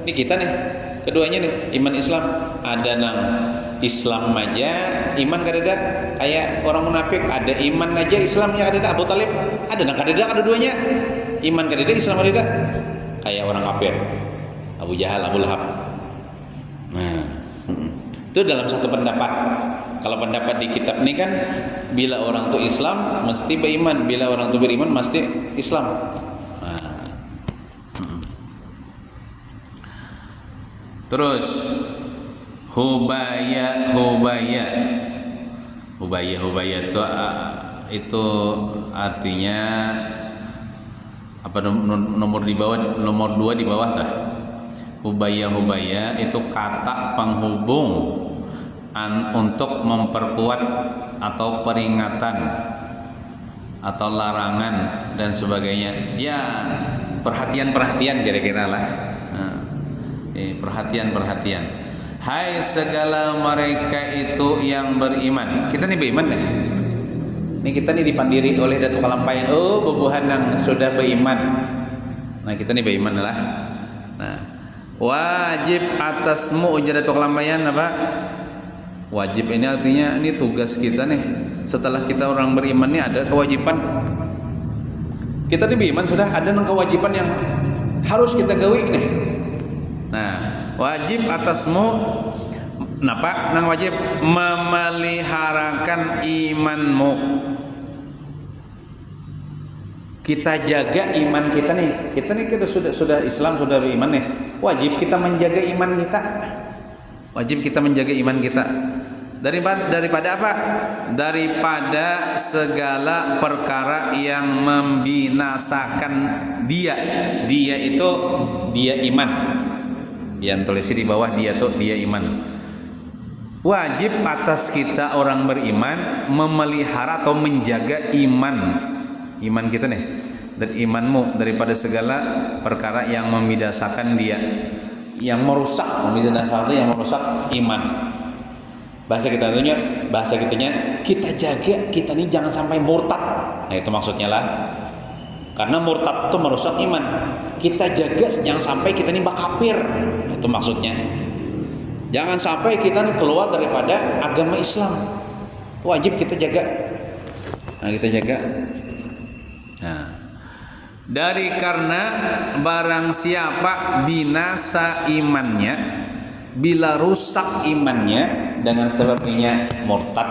Ini kita nih, keduanya nih, iman Islam. Ada nang Islam aja, iman kadada. Kayak orang munafik, ada iman aja, Islamnya kadada. Abu Talib, ada nang kadada kedua-duanya, iman kadada, Islam kadada. Kayak orang kafir, Abu Jahal, Abu Lahab. Nah, itu dalam satu pendapat. Kalau pendapat di kitab ini kan, bila orang itu Islam mesti beriman, bila orang itu beriman mesti Islam. Terus hubaya itu artinya apa, nomor 2 di bawah kah? Hubaya itu kata penghubung untuk memperkuat atau peringatan atau larangan dan sebagainya. Ya, perhatian kira-kira lah. Perhatian. hai segala mereka itu yang beriman. Kita nih beriman deh. Ini kita nih dipandiri oleh Datuk Kalampayan. Oh, bobohan yang sudah beriman. Nah, kita nih beriman lah. Nah, wajib atasmu ujar Datuk Kalampayan apa? Wajib ini artinya ini tugas kita nih. Setelah kita orang beriman nih ada kewajiban. Kita nih beriman sudah ada kewajiban yang harus kita gawi nih. Nah, wajib atasmu napa? Nang wajib memeliharakan imanmu. Kita jaga iman kita nih. Kita nih sudah Islam, sudah beriman nih. Wajib kita menjaga iman kita. Wajib kita menjaga iman kita. Daripada apa? Daripada segala perkara yang membinasakan dia. Dia itu dia iman. Yang tulis di bawah dia tuh dia iman. Wajib atas kita orang beriman memelihara atau menjaga iman kita nih, dan imanmu daripada segala perkara yang membinasakan dia, yang merusak, yang merusak iman. Bahasa kitanya kita jaga kita nih jangan sampai murtad. Nah, itu maksudnya lah. Karena murtad itu merusak iman. Kita jaga jangan sampai kita nih kafir. Itu maksudnya. Jangan sampai kita nih keluar daripada agama Islam. Wajib kita jaga. Nah, kita jaga. Nah, karena barang siapa binasa imannya, bila rusak imannya dengan sebabnya murtad,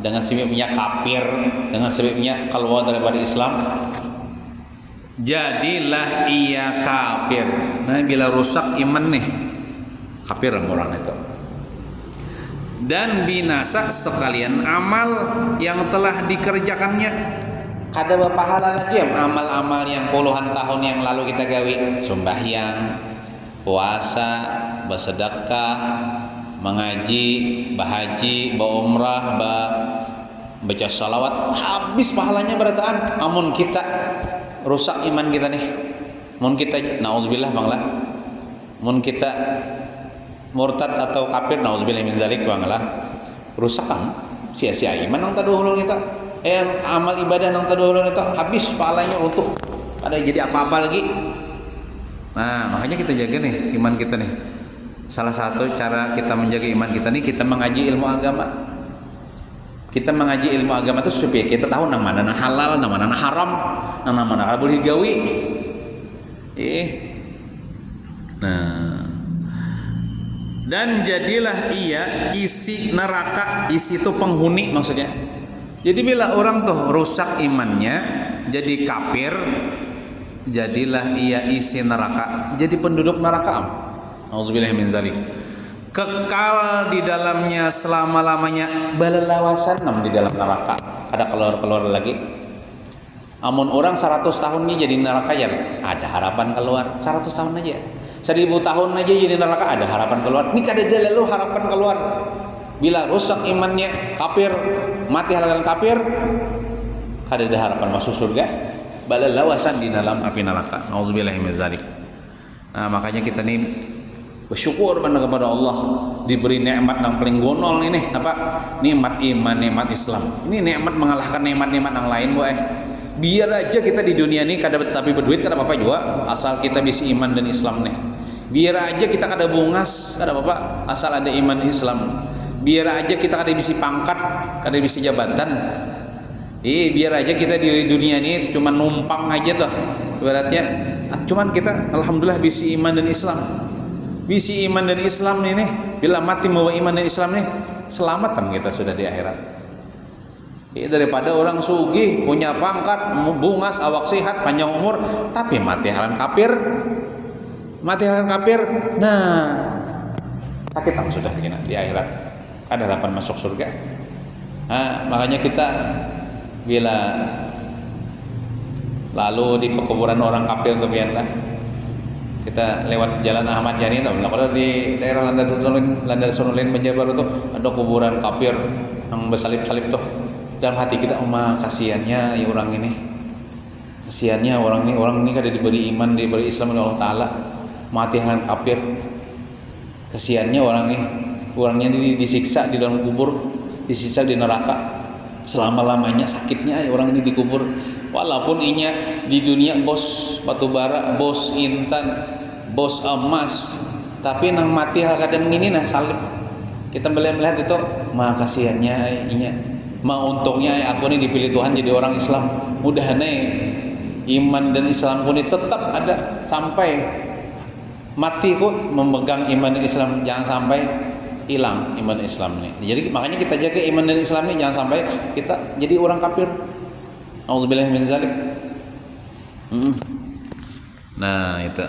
dengan sebabnya kafir, dengan sebabnya keluar daripada Islam, jadilah ia kafir. Nah, bila rusak iman nih, kafir orang itu. Dan binasa sekalian amal yang telah dikerjakannya. Ada pahala lagi ya amal-amal yang puluhan tahun yang lalu kita gawi, sembahyang, puasa, bersedekah, mengaji, bahaji, berumrah, baca salawat, habis pahalanya berataan. Amun kita rusak iman kita nih, mun kita nauzubillah banglah, mun kita murtad atau kafir nauzubillah min zalik banglah, rusak kan sia-sia iman nang taduhulun kita. Amal ibadah nang taduhulun itu habis pahalanya untuk ada jadi apa-apa lagi. Nah, makanya kita jaga nih iman kita nih. Salah satu cara kita menjaga iman kita nih, kita mengaji ilmu agama. Kita mengaji ilmu agama itu supaya kita tahu nang mana nang halal, nang mana nang haram, nang mana boleh gawi. Nah, dan jadilah ia isi neraka. Isi itu penghuni maksudnya. Jadi bila orang tuh rusak imannya, jadi kafir, jadilah ia isi neraka, jadi penduduk neraka. Auzubillahi min zalik. Kekal di dalamnya selama-lamanya, belelawasan di dalam neraka. Ada keluar lagi. Amun orang 100 tahun nih jadi neraka ya, ada harapan keluar. 100 tahun aja. 1000 tahun aja jadi neraka, ada harapan keluar. Ini kada ada lalu harapan keluar. Bila rusak imannya, kafir, mati halakan kafir, kada ada harapan masuk surga. Belelawasan di dalam api neraka. Nauzubillahi min zalik. Nah, makanya kita nih bersyukur kepada Allah diberi nikmat yang paling gonol ini apa? Nikmat iman, nikmat Islam. Ini nikmat mengalahkan nikmat-nikmat yang lain, boy. Biar aja kita di dunia ini kada tapi berduit kada apa-apa juga, asal kita bisa iman dan Islam nih. Biar aja kita kada bungas, kada apa-apa, asal ada iman Islam. Biar aja kita kada bisa pangkat, kada bisa jabatan. Biar aja kita di dunia ini cuma numpang aja tuh. Ibaratnya cuman kita alhamdulillah bisa iman dan Islam. Bisa iman dan Islam nih, bila mati membawa iman dan Islam nih, selamatan kita sudah di akhirat. Daripada orang sugih, punya pangkat, bungas, awak sehat, panjang umur, tapi mati halan kafir. Mati halan kafir. Nah, sakit tak sudah kita di akhirat. Ada harapan masuk surga. Nah, makanya kita bila lalu di pekuburan orang kafir itu biarlah kita lewat jalan Ahmad Yani tahu kalau di daerah Landas Sonulin Banjarbaru itu ada kuburan kafir yang bersalib-salib tuh. Dalam hati kita kasihannya ya orang ini, kasihannya orang ini kada diberi iman, diberi Islam oleh Allah Taala, mati dengan kafir. Kasihannya orangnya disiksa di dalam kubur, disiksa di neraka selama-lamanya, sakitnya orang ini dikubur. Walaupun inya di dunia bos batu bara, bos intan, bos emas, tapi nang mati hal kadang ini nah salib. Kita melihat itu, mah kasihannya inya, mah untungnya aku ini dipilih Tuhan jadi orang Islam. Mudah-mudahan iman dan Islam pun tetap ada sampai mati kok memegang iman dan Islam, jangan sampai hilang iman dan Islam ini. Jadi makanya kita jaga iman dan Islam ini, jangan sampai kita jadi orang kafir. Auzubillahi min zalik. Nah itu.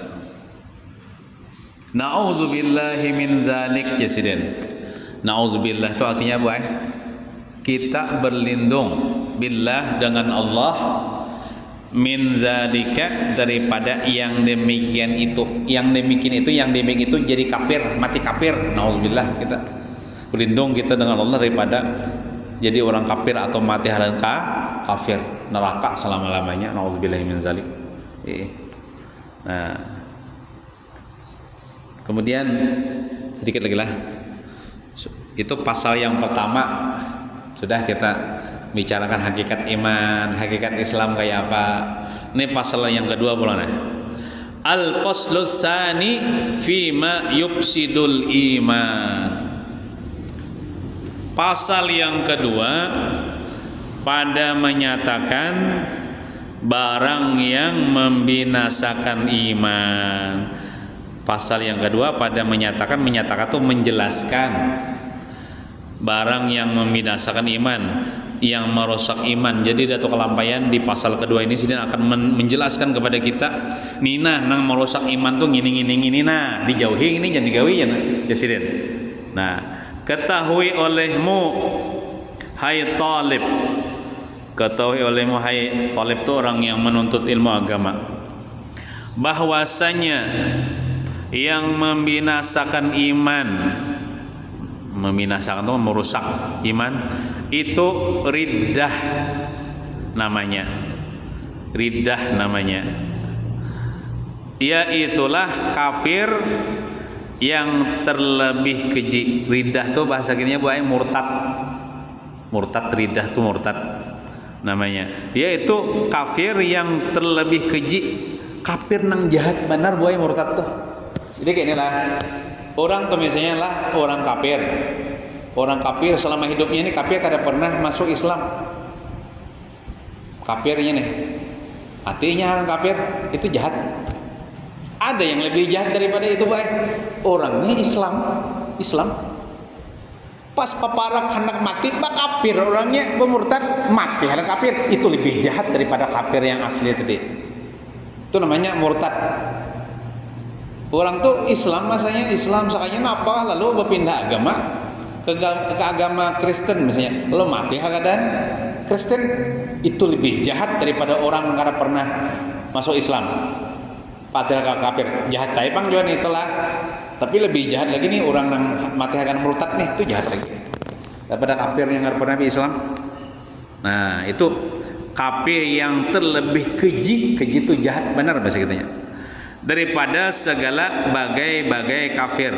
Nauzubillahi min zalik jasiden. Nauzubillah itu artinya apa? Kita berlindung billah dengan Allah min zalika daripada yang demikian itu. Yang demikian itu jadi kafir, mati kafir. Nauzubillah, kita berlindung kita dengan Allah daripada jadi orang kafir atau mati halal kafir, neraka selama-lamanya. Nauzubillahi min zalik. Nah, kemudian sedikit lagi lah. Itu pasal yang pertama sudah kita bicarakan hakikat iman, hakikat Islam kayak apa. Ini pasal yang kedua pula nih. Al-faslus tsani fima yufsidul iman. Pasal yang kedua pada menyatakan barang yang membinasakan iman. Pasal yang kedua pada menyatakan itu menjelaskan barang yang membinasakan iman, yang merusak iman. Jadi Datuk Kelampayan di pasal kedua ini Sidin akan menjelaskan kepada kita, nina nang merusak iman tuh gini nah, dijauhi ini jangan digawi ya Sidin. Nah, ketahui olehmu hai talib, ketahui olehmu hai talib itu orang yang menuntut ilmu agama, bahwasanya yang membinasakan iman, membinasakan itu merusak iman, itu riddah namanya. Riddah namanya. Yaitulah kafir yang terlebih keji. Riddah tuh bahasa kininya buaya murtad. Murtad, riddah tuh murtad namanya. Yaitu kafir yang terlebih keji. Kafir nang jahat benar buaya murtad tuh. Jadi kayak inilah. Orang tuh misalnya lah orang kafir. Orang kafir selama hidupnya ini kafir kada pernah masuk Islam. Kafirnya nih. Artinya orang kafir itu jahat. Ada yang lebih jahat daripada itu, baik. Orangnya Islam. Pas paparak hendak mati, bak kafir orangnya bermurtad, mati hendak kafir. Itu lebih jahat daripada kafir yang asli tadi. Itu namanya murtad. Orang tuh Islam, masanya Islam sakanya napa lalu berpindah agama ke agama Kristen misalnya, lalu mati keadaan Kristen, itu lebih jahat daripada orang yang kada pernah masuk Islam. Padahal kafir jahat taipang juga nih itulah, tapi lebih jahat lagi nih orang yang mati akan murtad nih, itu jahat lagi daripada kafir yang kada pernah di Islam. Nah itu kafir yang terlebih keji itu jahat benar bahasa kitanya daripada segala bagai-bagai kafir.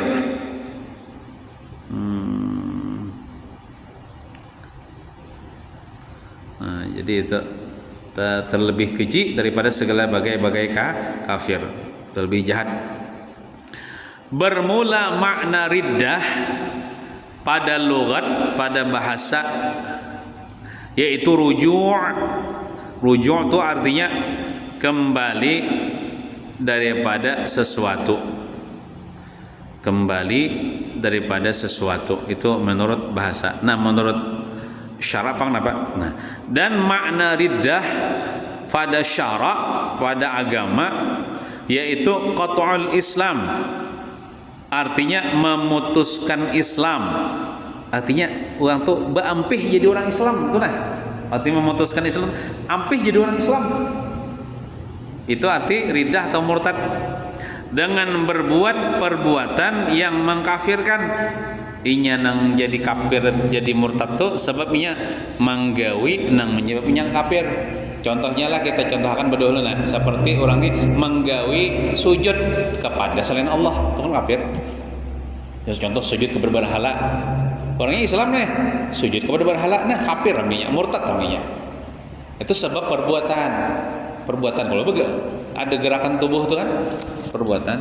Nah, jadi itu terlebih keji daripada segala bagai-bagai kafir, terlebih jahat. Bermula makna riddah pada lughat, pada bahasa, yaitu ruju'. Ruju' itu artinya kembali daripada sesuatu, kembali daripada sesuatu, itu menurut bahasa. Nah menurut syara apa? Nah, dan makna riddah pada syara, pada agama, yaitu qat'ul Islam, artinya memutuskan Islam. Artinya orang tuh berampih jadi orang Islam tuh, nah artinya memutuskan Islam, ampih jadi orang Islam. Itu arti riddah atau murtad, dengan berbuat perbuatan yang mengkafirkan. Inya nang jadi kafir, jadi murtad tuh sebabnya menggawi nang menyebabnya kafir. Contohnya lah kita contohkan berdahulu nah, seperti orang ini menggawi sujud kepada selain Allah, itu kan kafir. Contoh sujud kepada berhala. Orangnya Islam nih, sujud kepada berhala, nah kafir namanya, murtad namanya. Itu sebab perbuatan. Kalau ada gerakan tubuh itu kan perbuatan.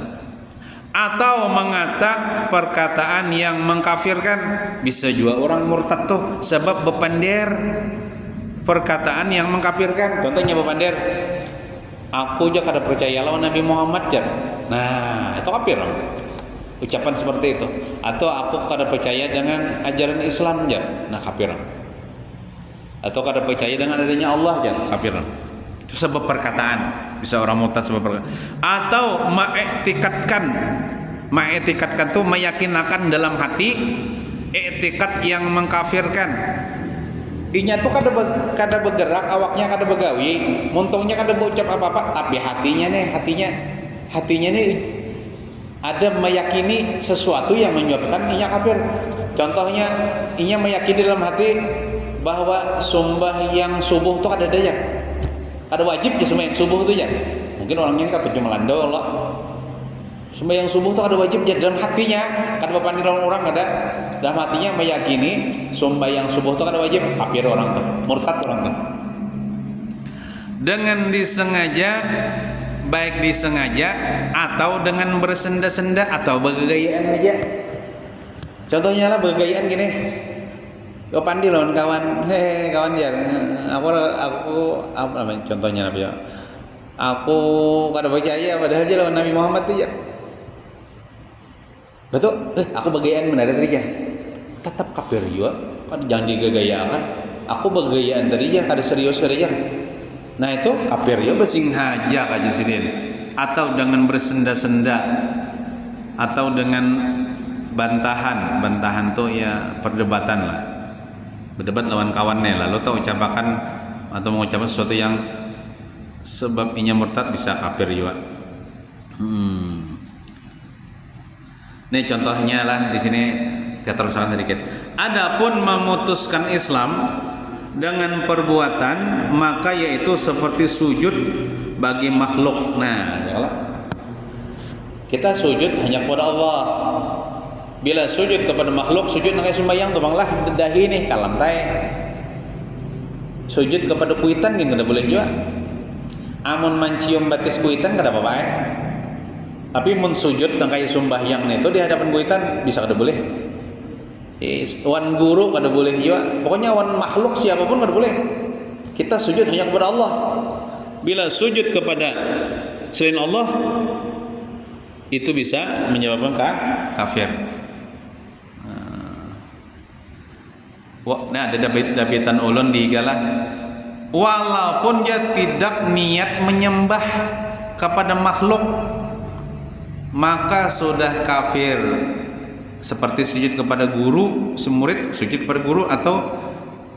Atau mengata perkataan yang mengkafirkan, bisa juga orang murtad tuh sebab bepander perkataan yang mengkafirkan. Contohnya bepander, aku aja kada percaya lawan Nabi Muhammad jar. Nah, itu kafir. Ucapan seperti itu. Atau aku kada percaya dengan ajaran Islam jar. Nah, kafir. Atau kada percaya dengan adanya Allah jar, kafir. Itu sebab perkataan. Bisa orang murtad sebab perkataan. Atau ma'etikatkan tuh meyakinakan dalam hati i'tikad yang mengkafirkan. Inya tuh kada bergerak, awaknya kada begawi, muntungnya kada berucap apa-apa, tapi hatinya nih ada meyakini sesuatu yang menyebabkan inya kafir. Contohnya, inya meyakini dalam hati bahwa sembahyang subuh itu kada daya. Kada wajib di sembahyang subuh itu ya. Mungkin orangnya kata cuma landau Allah. Sembahyang subuh itu kada wajib ya, dalam hatinya, kada bapani orang kada. Dalam hatinya meyakini sembahyang subuh itu kada wajib, kafir orang tuh, murtad orang tuh. Dengan disengaja, baik disengaja atau dengan bersenda-senda atau bergayaan aja. Contohnya lah bergayaan gini. Kau pandi lawan kawan, kawan dia, aku apa namanya contohnya Nabi ya, aku kada percaya padahal dia lawan Nabi Muhammad tuh ya, betul, aku bergayaan benar tadi ya, tetap kafir juga, kan jangan digagayakan, aku bergayaan tadi ya, kada serius kada ya, nah itu kafir ya, bersengaja kaji sidin, atau dengan bersenda-senda, atau dengan bantahan tuh ya perdebatan lah. Berdebat lawan kawannya, lalu tahu ucapakan atau mengucapkan sesuatu yang sebab inya murtad, bisa kafir juga. Nih contohnya lah di sini kita teruskan sedikit. Adapun memutuskan Islam dengan perbuatan, maka yaitu seperti sujud bagi makhluk. Nah, ya kita sujud hanya kepada Allah. Bila sujud kepada makhluk, sujud nang sembahyang tuh banglah dahi nih kalantai. Sujud kepada kuitan gini kada boleh juga. Amun mancium batis kuitan kada apa-apa Tapi mun sujud nang kaya sembahyang itu di hadapan kuitan bisa kada boleh. Wan guru kada boleh juga. Pokoknya wan makhluk siapapun kada boleh. Kita sujud hanya kepada Allah. Bila sujud kepada selain Allah, itu bisa menyebabkan kafir. Nah, ada dabitan ulun di galah, walaupun dia tidak niat menyembah kepada makhluk, maka sudah kafir. Seperti sujud kepada guru, semurid sujud kepada guru, atau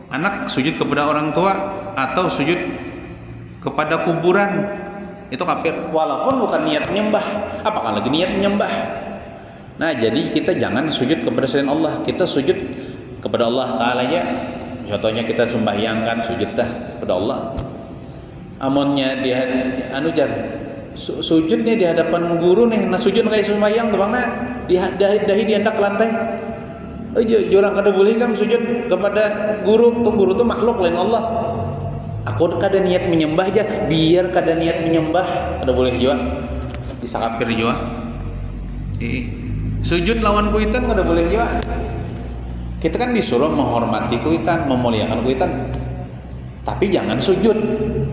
anak sujud kepada orang tua, atau sujud kepada kuburan, itu kafir. Walaupun bukan niat menyembah, apakah lagi niat menyembah? Nah, jadi kita jangan sujud kepada selain Allah, kita sujud kepada Allah Ta'ala aja. Contohnya kita sembahyang kan sujud dah kepada Allah. Amonnya di sujudnya di hadapan guru nih, nah sujud kayak sembahyang tuh bangna dahi dihendak ke lantai. Jorang kada boleh kan sujud kepada guru tuh makhluk lain Allah. Aku kada niat menyembah aja, biar kada niat menyembah kada boleh juga. Bisa kafir juga. Sujud lawan kuitan kada boleh juga. Kita kan disuruh menghormati kuitan, memuliakan kuitan, tapi jangan sujud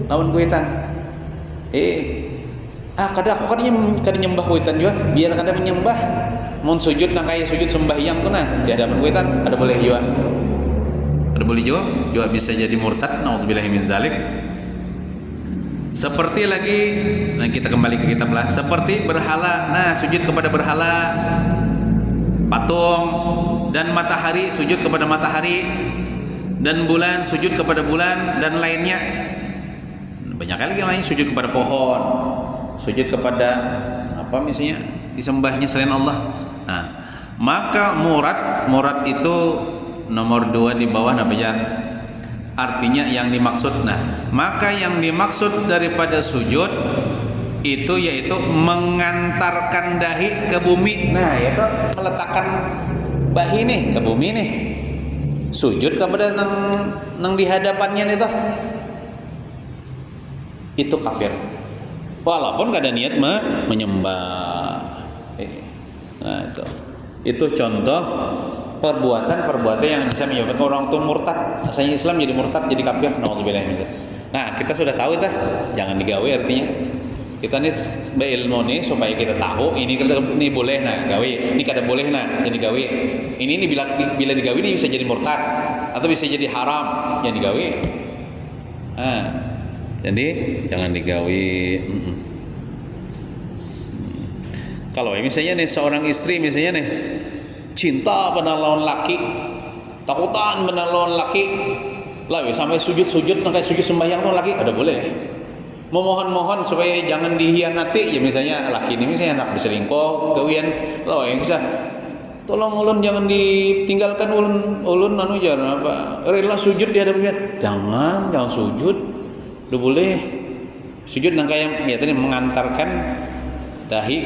lawan kuitan. Aku kada nyembah kuitan juga, biar kada menyembah. Mun sujud nang kaya sujud sembahyang tuh nah di hadapan kuitan kada boleh juga. Kada boleh juga bisa jadi murtad, nauzubillahi min zalik. Seperti lagi, nah kita kembali ke kitab lah. Seperti berhala, nah sujud kepada berhala, patung, dan matahari sujud kepada matahari, dan bulan sujud kepada bulan, dan lainnya. Banyak lagi lain, sujud kepada pohon, sujud kepada apa misalnya disembahnya selain Allah. Nah, maka murad itu nomor 2 di bawah nabijar. Artinya yang dimaksud, nah maka yang dimaksud daripada sujud itu yaitu mengantarkan dahi ke bumi. Nah, itu meletakkan bahi nih ke bumi nih. Sujud kepada nang di hadapannya itu. Itu kafir. Walaupun gak ada niat menyembah. Nah, itu contoh perbuatan yang bisa menyebabkan orang itu murtad. Asalnya Islam jadi murtad, jadi kafir. Nauzubillah. Nah, kita sudah tahu itu, jangan digawe artinya. Kita nih berilmu nih supaya kita tahu ini boleh nah gawe, ini kada boleh nah jadi gawe. Ini bila digawe ini bisa jadi murtad atau bisa jadi haram, yang digawe. Nah, jadi jangan digawe. Kalau misalnya nih seorang istri misalnya nih cinta pada lawan laki, takutan pada lawan laki, lah sampai sujud-sujud kayak sujud sembahyang tuh laki ada boleh. Memohon-mohon supaya jangan dihianati ya, misalnya laki ini misalnya anak berselingkuh gawian loh yang bisa tolong ulun jangan ditinggalkan ulun anu jangan apa rela sujud di hadapannya, jangan sujud udah boleh sujud nang kayak ya tadi mengantarkan dahi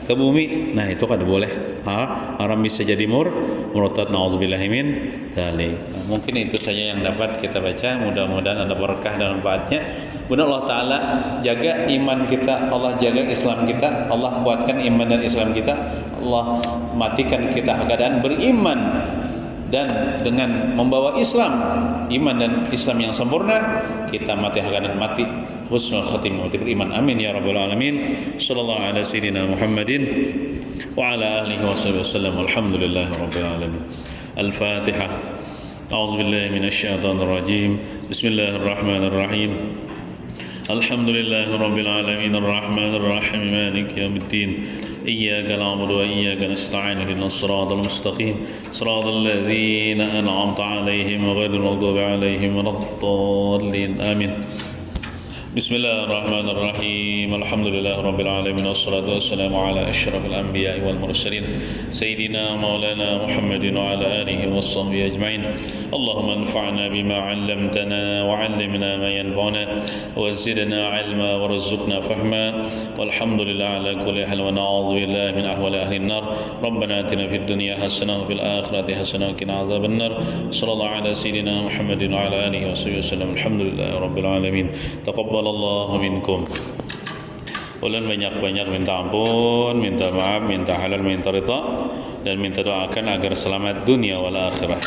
ke bumi. Nah, itu kada boleh. Haram bisa jadi murtad, nauzubillahi min dzalik. Mungkin itu saja yang dapat kita baca. Mudah-mudahan ada berkah dan manfaatnya. Mudah Allah Ta'ala jaga iman kita, Allah jaga Islam kita, Allah kuatkan iman dan Islam kita, Allah matikan kita keadaan beriman dan dengan membawa Islam, iman dan Islam yang sempurna, kita mati keadaan mati husnul khatimah, mati beriman. Amin ya rabbal alamin. Sallallahu ala sayyidina Muhammadin wa ala alihi wa sahbihi wasallam. Alhamdulillahi rabbil alamin. Al-Fatihah. A'udzu billahi minasy syaithanir rajim. Bismillahirrahmanirrahim. Alhamdulillahi rabbil alamin arrahmanir rahim maliki yaumiddin. إياك نعبد وإياك نستعين اهدنا الصراط المستقيم صراط الذين أنعمت عليهم غير المغضوب عليهم ولا الضالين آمين. بسم الله الرحمن الرحيم الحمد لله رب العالمين والصلاة والسلام على أشرف الأنبياء والمرسلين سيدنا مولانا محمد وعلى آله وصحبه أجمعين. اللهم انفعنا بما علمتنا وعلمنا ما ينفعنا وزدنا علما وارزقنا فهما والحمد لله على كل حال ونعوذ بالله من أحوال أهل النار. ربنا آتنا في الدنيا حسنة وفي الآخرة حسنة وقنا عذاب النار. صلى الله على سيدنا محمد وعلى آله وصحبه وسلم. الحمد لله رب العالمين. تقبل Allah minkum. Ulun banyak-banyak minta ampun, minta maaf, minta halal, minta ridha dan minta doakan agar selamat dunia wal akhirah.